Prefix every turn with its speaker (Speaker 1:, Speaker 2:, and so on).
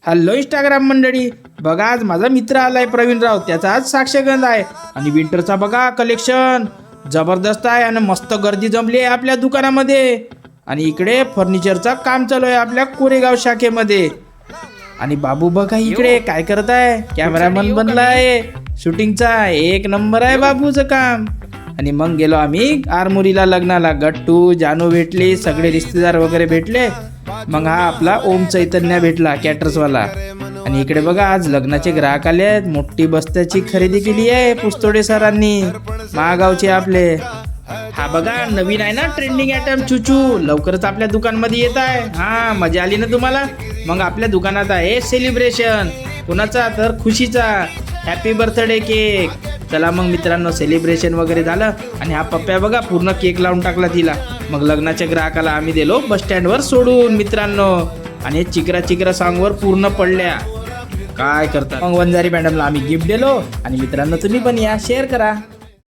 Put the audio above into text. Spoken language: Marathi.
Speaker 1: हॅलो इंस्टाग्राम मंडळी, बघा आज माझा मित्र आलाय प्रवीण राव, त्याचा आज साक्षगंध आहे आणि विंटरचा बघा कलेक्शन जबरदस्त आहे आणि मस्त गर्दी जमली आहे आपल्या दुकानामध्ये. आणि इकडे फर्निचरचा काम चालू आहे आपल्या कोरेगाव शाखेमध्ये. आणि बाबू बघा इकडे काय करत आहे, कॅमेरामन बनला आहे शूटिंगचा, एक नंबर आहे बाबूचं काम. आणि मग गेलो आम्ही आरमोरीला लग्नाला, गट्टू जानू भेटली, सगळे रिश्तेदार वगैरे भेटले. मग हा आपला ओम चैतन्य भेटला कॅटर्सवाला. आणि इकडे बघा आज लग्नाचे ग्राहक आले आहेत, मोठी बस्त्याची खरेदी केली आहे पुस्तोडे सरांनी, महागावचे आपले. हा बघा नवीन आहे ना ट्रेंडिंग आयटम चुचू, लवकरच आपल्या दुकानमध्ये येत आहे. हा मजा आली ना तुम्हाला? मग आपल्या दुकानात आहे सेलिब्रेशन, कोणाचा तर खुशीचा, हॅपी बर्थडे केक. चला मग मित्रांनो, सेलिब्रेशन वगैरे झालं आणि हा पप्प्या बघा पूर्ण केक लावून टाकला तिला. मग लग्नाच्या ग्राहकाला आम्ही दिलो बस स्टँडवर सोडून मित्रांनो. आणि चिकरा सॉंगवर पूर्ण पडल्या, काय करता. मग वंजारी मॅडमला आम्ही गिफ्ट दिलो. आणि मित्रांनो तुम्ही पण या, शेअर करा.